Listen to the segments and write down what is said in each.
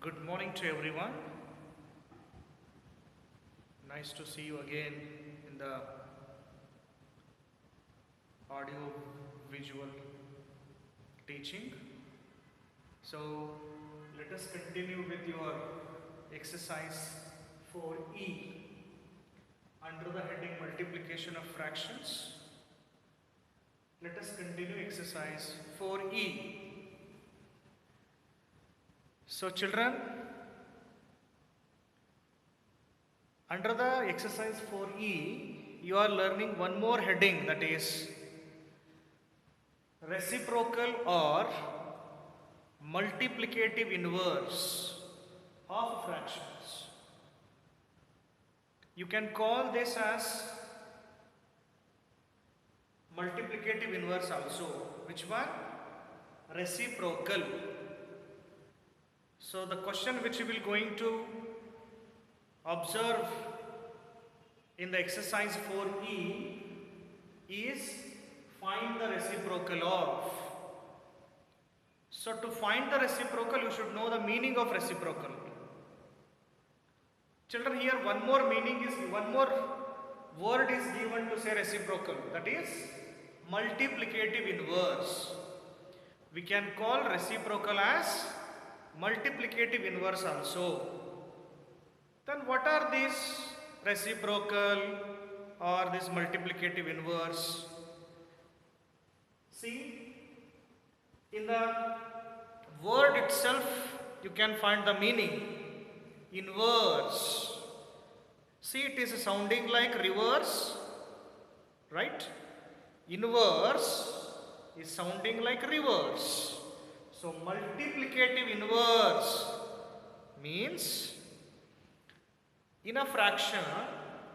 Good morning to everyone. Nice to see you again in the audio visual teaching. So let us continue with your exercise 4E under the heading multiplication of fractions. Let us continue exercise 4E. So children, under the exercise 4E, you are learning one more heading, that is reciprocal or multiplicative inverse of fractions. You can call this as multiplicative inverse also. Which one? Reciprocal. So the question which we will going to observe in the exercise 4E is find the reciprocal of. So to find the reciprocal, you should know the meaning of reciprocal. Children, here one more word is given to say reciprocal, that is multiplicative inverse. We can call reciprocal as multiplicative inverse also. Then what are these reciprocal or this multiplicative inverse? See, in the word itself you can find the meaning. Inverse. See, it is sounding like reverse, right? Inverse is sounding like reverse. So multiplicative inverse means in a fraction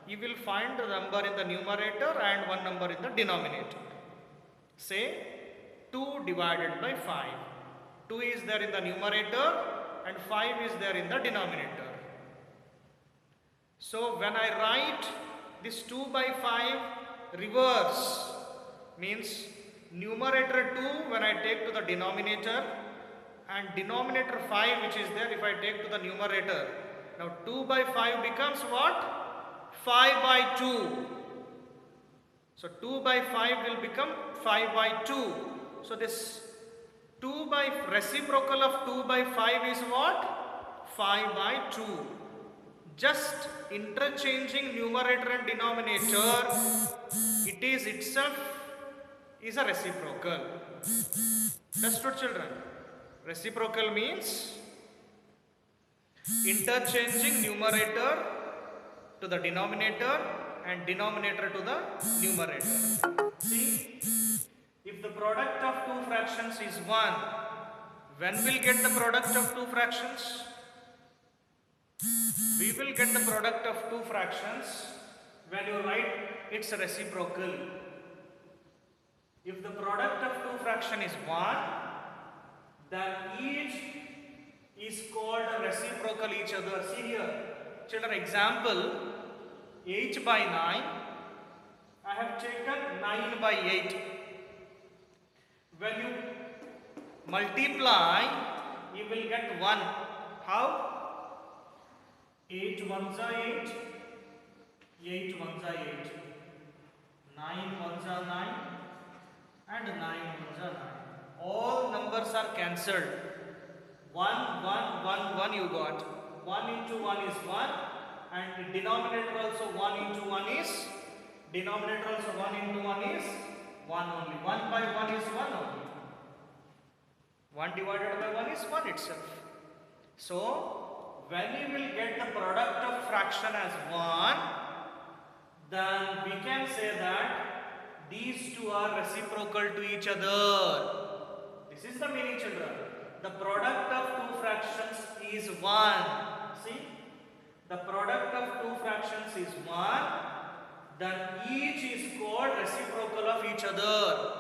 you will find a number in the numerator and one number in the denominator. Say 2 divided by 5. 2 is there in the numerator and 5 is there in the denominator. So when I write this 2 by 5 reverse, means numerator 2 when I take to the denominator and denominator 5 which is there if I take to the numerator. Now 2 by 5 becomes what? 5 by 2. So 2 by 5 will become 5 by 2. So this 2 by reciprocal of 2 by 5 is what? 5 by 2. Just interchanging numerator and denominator, it is itself is a reciprocal. Understood, children? Reciprocal means interchanging numerator to the denominator and denominator to the numerator. See, if the product of two fractions is 1, when we'll get the product of two fractions? We will get the product of two fractions when you write its reciprocal. If the product of two fraction is 1, then each is called a reciprocal each other. See here, children, example 8 by 9. I have taken 9 by 8. When you multiply, you will get 1. How? 8 ones are 8, 8 ones are 8, 9 ones are 9, and 9 ones are 9. All numbers are cancelled. 1, 1, 1, 1 you got. 1 into 1 is 1, and denominator also 1 into 1 is, denominator also 1 into 1 is 1 only. 1 by 1 is 1 only. 1 divided by 1 is 1 itself. So, when you will get the product of fraction as 1, then we can say that these two are reciprocal to each other. This is the meaning, children. The product of two fractions is 1. See? The product of two fractions is 1. Then each is called reciprocal of each other.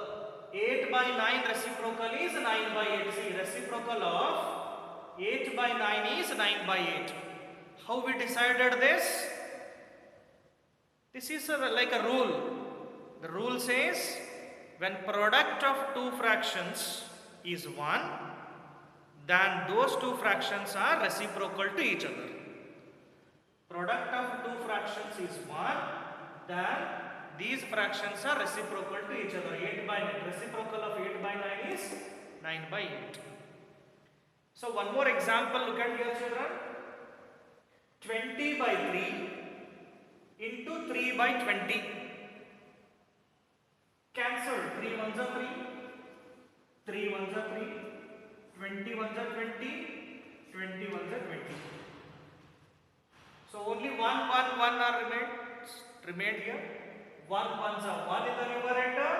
8 by 9 reciprocal is 9 by 8. See, reciprocal of 8 by 9 is 9 by 8. How we decided this? This is like a rule. The rule says when product of two fractions is 1, then those two fractions are reciprocal to each other. Product of two fractions is 1, then these fractions are reciprocal to each other. 8 by 9. Reciprocal of 8 by 9 is 9 by 8. So one more example, look at here children. 20 by 3 into 3 by 20. Cancel. 3 ones are 3. 3 ones are 3. 20 ones are 20. 20 ones are 20. So only 1 are remained here. 1 ones are 1 in the numerator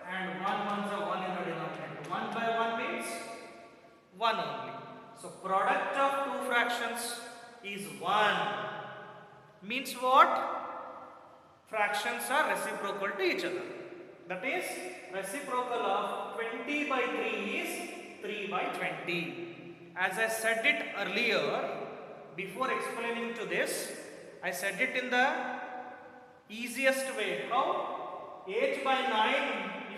and 1 ones are 1 in the denominator. 1 by 1 means 1 only. So product of two fractions is 1. Means what? Fractions are reciprocal to each other. That is, reciprocal of 20 by 3 is 3 by 20. As I said it earlier, before explaining to this, I said it in the easiest way. How? 8 by 9,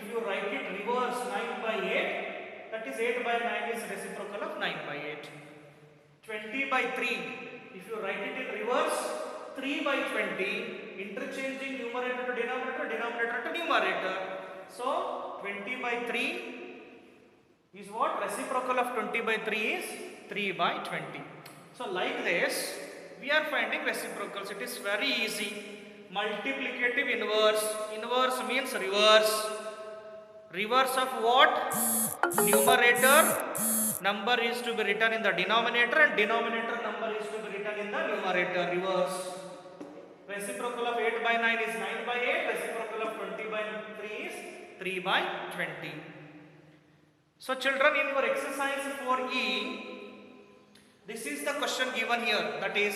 if you write it reverse 9 by 8, that is 8 by 9 is reciprocal of 9 by 8. 20 by 3, if you write it in reverse 3 by 20, interchanging numerator to denominator, denominator to numerator. So 20 by 3 is what? Reciprocal of 20 by 3 is 3 by 20. So like this, we are finding reciprocals. It is very easy. Multiplicative inverse. Inverse means reverse. Reverse of what? Numerator number is to be written in the denominator and denominator number is to be written in the numerator. Reverse. Reciprocal of 8 by 9 is 9 by 8. Reciprocal of 20 by 3 is 3 by 20. So children, in your exercise 4E, this is the question given here. That is,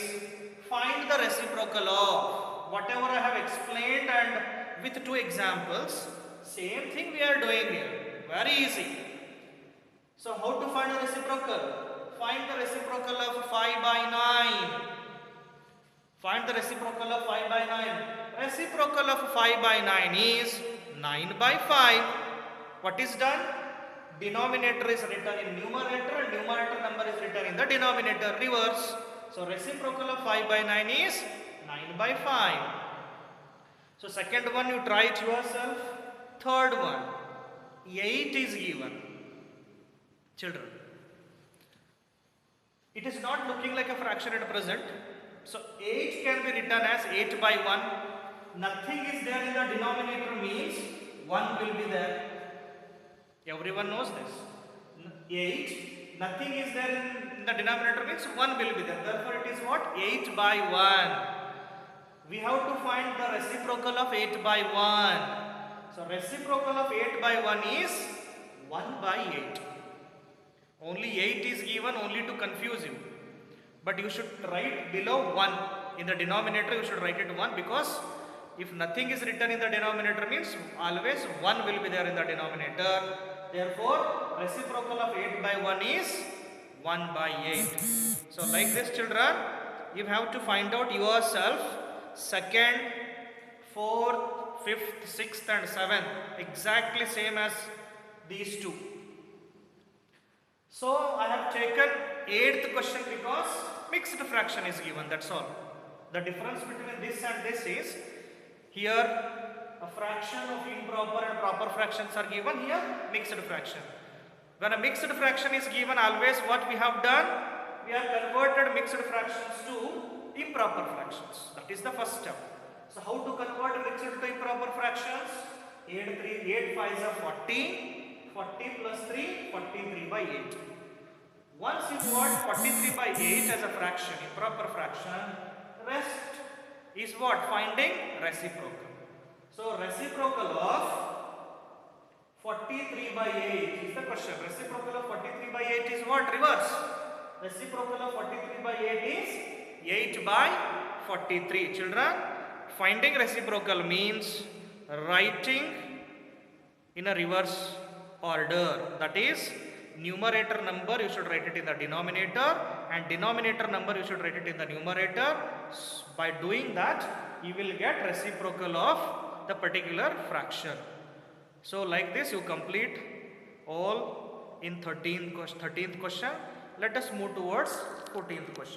find the reciprocal of whatever I have explained, and with two examples. Same thing we are doing here. Very easy. So how to find the reciprocal? Find the reciprocal of 5 by 9. Find the reciprocal of 5 by 9. Reciprocal of 5 by 9 is 9 by 5. What is done? Denominator is written in numerator and numerator number is written in the denominator. Reverse. So reciprocal of 5 by 9 is 9 by 5. So second one, you try it yourself. Third one, 8 is given. Children, it is not looking like a fraction at present. So 8 can be written as 8 by 1. Nothing is there in the denominator means 1 will be there. Everyone knows this. 8, nothing is there in the denominator means 1 will be there. Therefore it is what? 8 by 1. We have to find the reciprocal of 8 by 1. So reciprocal of 8 by 1 is 1 by 8. Only 8 is given only to confuse you. But you should write below 1. In the denominator you should write it 1, because if nothing is written in the denominator means always 1 will be there in the denominator. Therefore reciprocal of 8 by 1 is 1 by 8. So like this children, you have to find out yourself second, fourth, fifth, sixth and seventh, exactly same as these two. So I have taken 8th question because mixed fraction is given, that's all. The difference between this and this is, here a fraction of improper and proper fractions are given, here mixed fraction. When a mixed fraction is given, always what we have done? We have converted mixed fractions to improper fractions. That is the first step. So how to convert mixed to improper fractions? 8 5s are 40. 40 plus 3, 43 by 8. Once you got 43 by 8 as a fraction, improper fraction, rest is what? Finding reciprocal. So reciprocal of 43 by 8 is the question. Reciprocal of 43 by 8 is what? Reverse. Reciprocal of 43 by 8 is 8 by 43. Children, finding reciprocal means writing in a reverse order. That is, numerator number you should write it in the denominator and denominator number you should write it in the numerator. By doing that, you will get reciprocal of the particular fraction. So like this you complete all in 13th question. Let us move towards 14th question.